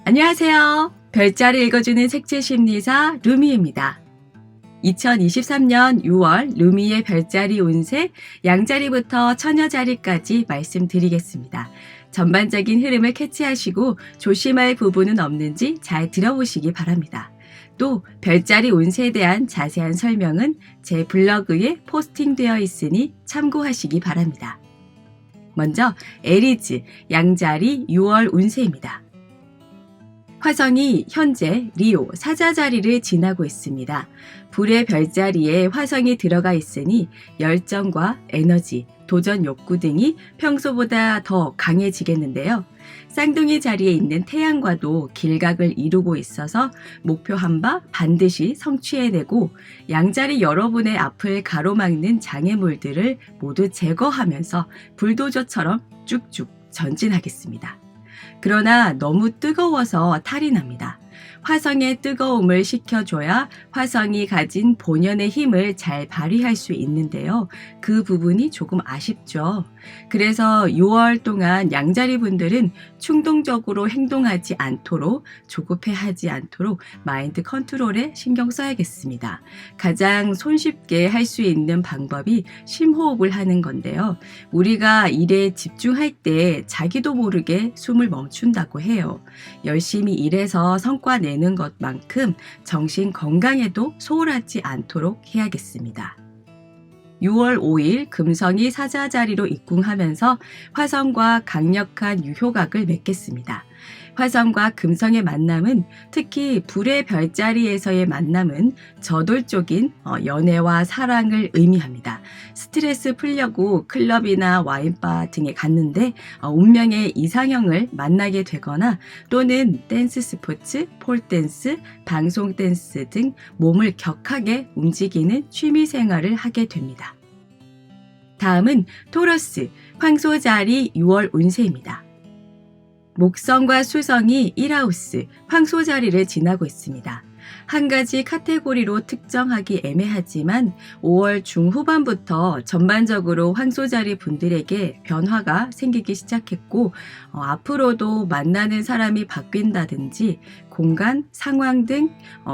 안녕하세요. 별자리 읽어주는 색채 심리사 루미입니다. 2023년 6월 루미의 별자리 운세 양자리부터 처녀자리까지 말씀드리겠습니다. 전반적인 흐름을 캐치하시고 조심할 부분은 없는지 잘 들어보시기 바랍니다. 또 별자리 운세에 대한 자세한 설명은 제 블로그에 포스팅되어 있으니 참고하시기 바랍니다. 먼저 에리즈 양자리 6월 운세입니다. 화성이 현재 리오 사자자리를 지나고 있습니다. 불의 별자리에 화성이 들어가 있으니 열정과 에너지, 도전 욕구 등이 평소보다 더 강해지겠는데요. 쌍둥이 자리에 있는 태양과도 길각을 이루고 있어서 목표한 바 반드시 성취해내고 양자리 여러분의 앞을 가로막는 장애물들을 모두 제거하면서 불도저처럼 쭉쭉 전진하겠습니다. 그러나 너무 뜨거워서 탈이 납니다. 화성의 뜨거움을 식혀줘야 화성이 가진 본연의 힘을 잘 발휘할 수 있는데요. 그 부분이 조금 아쉽죠. 그래서 6월 동안 양자리 분들은 충동적으로 행동하지 않도록 조급해하지 않도록 마인드 컨트롤에 신경 써야겠습니다. 가장 손쉽게 할 수 있는 방법이 심호흡을 하는 건데요. 우리가 일에 집중할 때 자기도 모르게 숨을 멈춘다고 해요. 열심히 일해서 성과 내는 것만큼 정신 건강에도 소홀하지 않도록 해야겠습니다. 6월 5일 금성이 사자자리로 입궁하면서 화성과 강력한 유효각을 맺겠습니다. 화성과 금성의 만남은 특히 불의 별자리에서의 만남은 저돌적인 연애와 사랑을 의미합니다. 스트레스 풀려고 클럽이나 와인바 등에 갔는데 운명의 이상형을 만나게 되거나 또는 댄스 스포츠, 폴댄스, 방송 댄스 등 몸을 격하게 움직이는 취미 생활을 하게 됩니다. 다음은 토러스, 황소자리 6월 운세입니다. 목성과 수성이 1하우스, 황소자리를 지나고 있습니다. 한 가지 카테고리로 특정하기 애매하지만 5월 중후반부터 전반적으로 황소자리 분들에게 변화가 생기기 시작했고 앞으로도 만나는 사람이 바뀐다든지 공간, 상황 등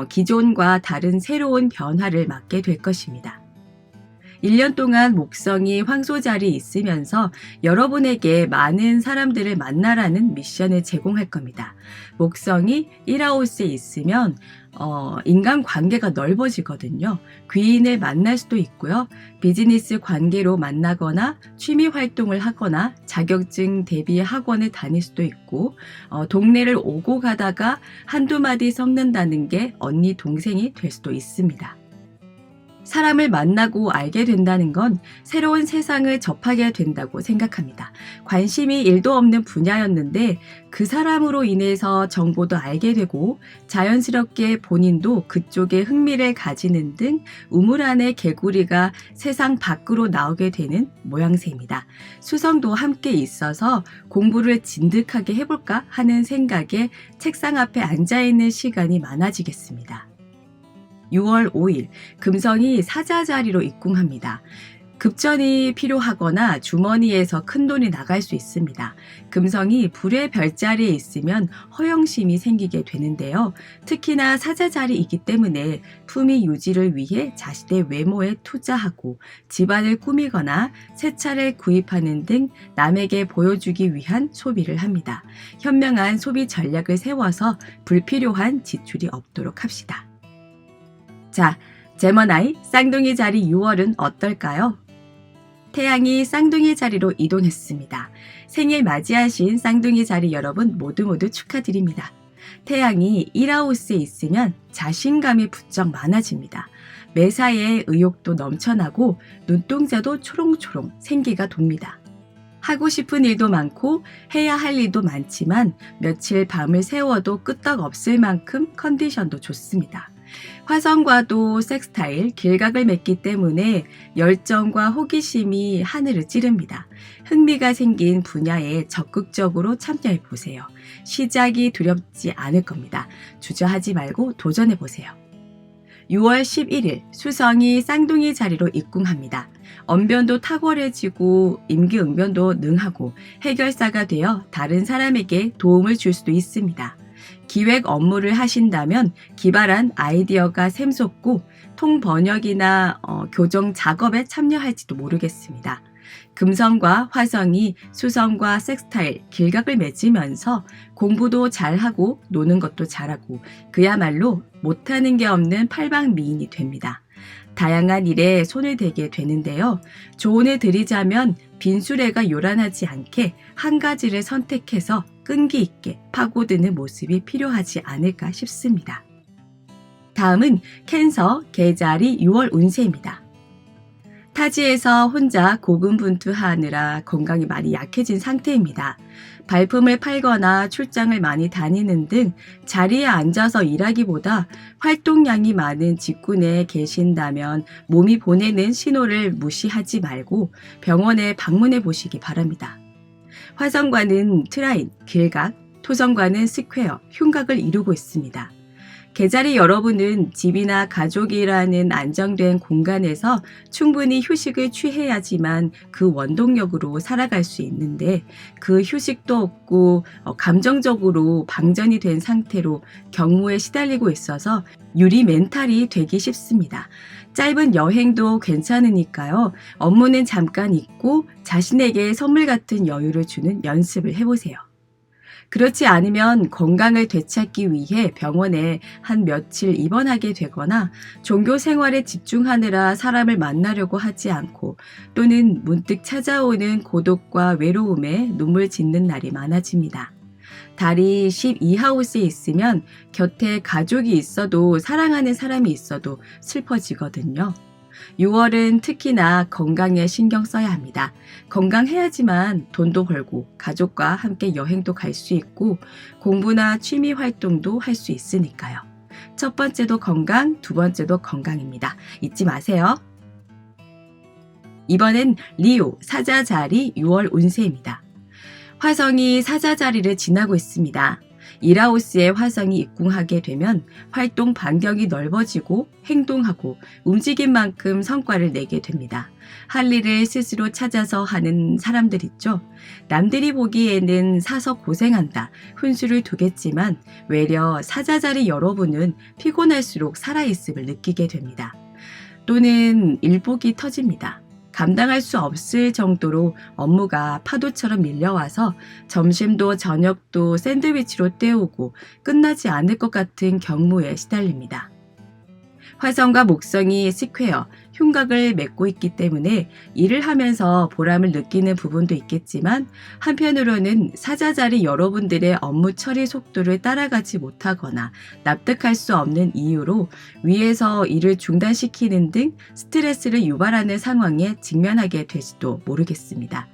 기존과 다른 새로운 변화를 맞게 될 것입니다. 1년 동안 목성이 황소자리에 있으면서 여러분에게 많은 사람들을 만나라는 미션을 제공할 겁니다. 목성이 1하우스에 있으면 인간관계가 넓어지거든요. 귀인을 만날 수도 있고요. 비즈니스 관계로 만나거나 취미 활동을 하거나 자격증 대비 학원을 다닐 수도 있고 동네를 오고 가다가 한두 마디 섞는다는 게 언니 동생이 될 수도 있습니다. 사람을 만나고 알게 된다는 건 새로운 세상을 접하게 된다고 생각합니다. 관심이 1도 없는 분야였는데 그 사람으로 인해서 정보도 알게 되고 자연스럽게 본인도 그쪽에 흥미를 가지는 등 우물 안의 개구리가 세상 밖으로 나오게 되는 모양새입니다. 수성도 함께 있어서 공부를 진득하게 해볼까 하는 생각에 책상 앞에 앉아있는 시간이 많아지겠습니다. 6월 5일 금성이 사자자리로 입궁합니다. 급전이 필요하거나 주머니에서 큰돈이 나갈 수 있습니다. 금성이 불의 별자리에 있으면 허영심이 생기게 되는데요. 특히나 사자자리이기 때문에 품위 유지를 위해 자신의 외모에 투자하고 집안을 꾸미거나 새 차를 구입하는 등 남에게 보여주기 위한 소비를 합니다. 현명한 소비 전략을 세워서 불필요한 지출이 없도록 합시다. 자, 제머나이 쌍둥이 자리 6월은 어떨까요? 태양이 쌍둥이 자리로 이동했습니다. 생일 맞이하신 쌍둥이 자리 여러분 모두 축하드립니다. 태양이 1하우스에 있으면 자신감이 부쩍 많아집니다. 매사에 의욕도 넘쳐나고 눈동자도 초롱초롱 생기가 돕니다. 하고 싶은 일도 많고 해야 할 일도 많지만 며칠 밤을 새워도 끄떡없을 만큼 컨디션도 좋습니다. 화성과도 섹스타일 길각을 맺기 때문에 열정과 호기심이 하늘을 찌릅니다. 흥미가 생긴 분야에 적극적으로 참여해 보세요. 시작이 두렵지 않을 겁니다. 주저하지 말고 도전해 보세요. 6월 11일 수성이 쌍둥이 자리로 입궁합니다. 언변도 탁월해지고 임기응변도 능하고 해결사가 되어 다른 사람에게 도움을 줄 수도 있습니다. 기획 업무를 하신다면 기발한 아이디어가 샘솟고 통번역이나 교정 작업에 참여할지도 모르겠습니다. 금성과 화성이 수성과 섹스타일, 길각을 맺으면서 공부도 잘하고 노는 것도 잘하고 그야말로 못하는 게 없는 팔방미인이 됩니다. 다양한 일에 손을 대게 되는데요. 조언을 드리자면 빈수레가 요란하지 않게 한 가지를 선택해서 끈기 있게 파고드는 모습이 필요하지 않을까 싶습니다. 다음은 캔서 계자리 6월 운세입니다. 타지에서 혼자 고군분투하느라 건강이 많이 약해진 상태입니다. 발품을 팔거나 출장을 많이 다니는 등 자리에 앉아서 일하기보다 활동량이 많은 직군에 계신다면 몸이 보내는 신호를 무시하지 말고 병원에 방문해 보시기 바랍니다. 화성과는 트라인, 길각, 토성과는 스퀘어, 흉각을 이루고 있습니다. 계자리 여러분은 집이나 가족이라는 안정된 공간에서 충분히 휴식을 취해야지만 그 원동력으로 살아갈 수 있는데 그 휴식도 없고 감정적으로 방전이 된 상태로 경무에 시달리고 있어서 유리 멘탈이 되기 쉽습니다. 짧은 여행도 괜찮으니까요. 업무는 잠깐 잊고 자신에게 선물 같은 여유를 주는 연습을 해보세요. 그렇지 않으면 건강을 되찾기 위해 병원에 한 며칠 입원하게 되거나 종교 생활에 집중하느라 사람을 만나려고 하지 않고 또는 문득 찾아오는 고독과 외로움에 눈물 짓는 날이 많아집니다. 달이 12하우스에 있으면 곁에 가족이 있어도 사랑하는 사람이 있어도 슬퍼지거든요. 6월은 특히나 건강에 신경 써야 합니다. 건강해야지만 돈도 벌고 가족과 함께 여행도 갈 수 있고 공부나 취미 활동도 할 수 있으니까요. 첫 번째도 건강, 두 번째도 건강입니다. 잊지 마세요. 이번엔 리오 사자자리 6월 운세입니다. 화성이 사자자리를 지나고 있습니다. 1하우스에 화성이 입궁하게 되면 활동 반경이 넓어지고 행동하고 움직인 만큼 성과를 내게 됩니다. 할 일을 스스로 찾아서 하는 사람들 있죠. 남들이 보기에는 사서 고생한다, 훈수를 두겠지만 외려 사자자리 여러분은 피곤할수록 살아있음을 느끼게 됩니다. 또는 일복이 터집니다. 감당할 수 없을 정도로 업무가 파도처럼 밀려와서 점심도 저녁도 샌드위치로 때우고 끝나지 않을 것 같은 경무에 시달립니다. 화성과 목성이 스퀘어, 흉각을 맺고 있기 때문에 일을 하면서 보람을 느끼는 부분도 있겠지만 한편으로는 사자자리 여러분들의 업무 처리 속도를 따라가지 못하거나 납득할 수 없는 이유로 위에서 일을 중단시키는 등 스트레스를 유발하는 상황에 직면하게 될지도 모르겠습니다.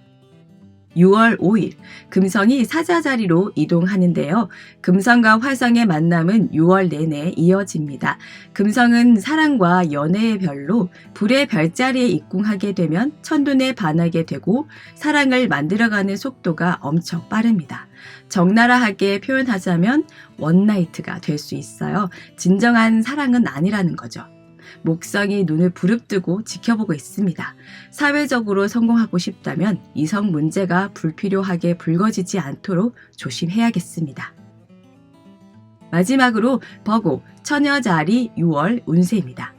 6월 5일 금성이 사자자리로 이동하는데요. 금성과 화성의 만남은 6월 내내 이어집니다. 금성은 사랑과 연애의 별로 불의 별자리에 입궁하게 되면 천둔에 반하게 되고 사랑을 만들어가는 속도가 엄청 빠릅니다. 적나라하게 표현하자면 원나이트가 될 수 있어요. 진정한 사랑은 아니라는 거죠. 목성이 눈을 부릅뜨고 지켜보고 있습니다. 사회적으로 성공하고 싶다면 이성 문제가 불필요하게 불거지지 않도록 조심해야겠습니다. 마지막으로 버고 처녀자리 6월 운세입니다.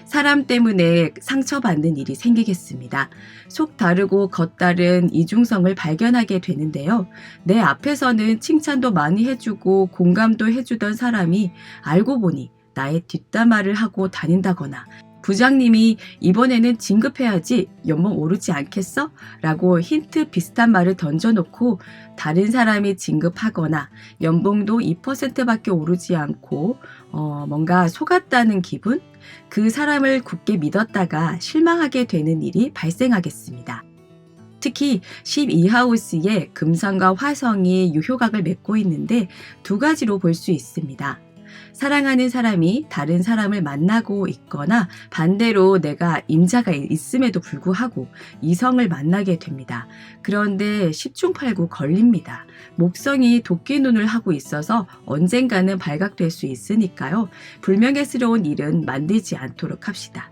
사람 때문에 상처받는 일이 생기겠습니다. 속 다르고 겉다른 이중성을 발견하게 되는데요. 내 앞에서는 칭찬도 많이 해주고 공감도 해주던 사람이 알고 보니 나의 뒷담화를 하고 다닌다거나 부장님이 이번에는 진급해야지 연봉 오르지 않겠어? 라고 힌트 비슷한 말을 던져놓고 다른 사람이 진급하거나 연봉도 2%밖에 오르지 않고 뭔가 속았다는 기분? 그 사람을 굳게 믿었다가 실망하게 되는 일이 발생하겠습니다. 특히 12하우스에 금성과 화성이 유효각을 맺고 있는데 두 가지로 볼 수 있습니다. 사랑하는 사람이 다른 사람을 만나고 있거나 반대로 내가 임자가 있음에도 불구하고 이성을 만나게 됩니다. 그런데 10중팔구 걸립니다. 목성이 도끼눈을 하고 있어서 언젠가는 발각될 수 있으니까요. 불명예스러운 일은 만들지 않도록 합시다.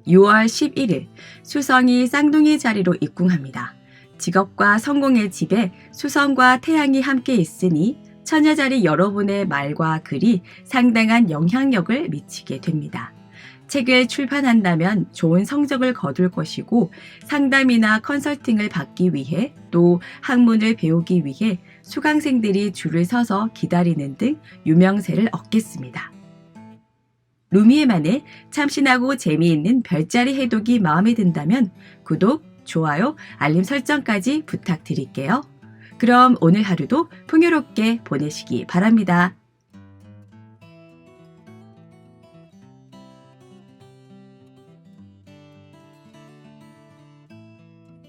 6월 11일 수성이 쌍둥이 자리로 입궁합니다. 직업과 성공의 집에 수성과 태양이 함께 있으니 처녀자리 여러분의 말과 글이 상당한 영향력을 미치게 됩니다. 책을 출판한다면 좋은 성적을 거둘 것이고 상담이나 컨설팅을 받기 위해 또 학문을 배우기 위해 수강생들이 줄을 서서 기다리는 등 유명세를 얻겠습니다. 루미에만의 참신하고 재미있는 별자리 해독이 마음에 든다면 구독, 좋아요, 알림 설정까지 부탁드릴게요. 그럼 오늘 하루도 풍요롭게 보내시기 바랍니다.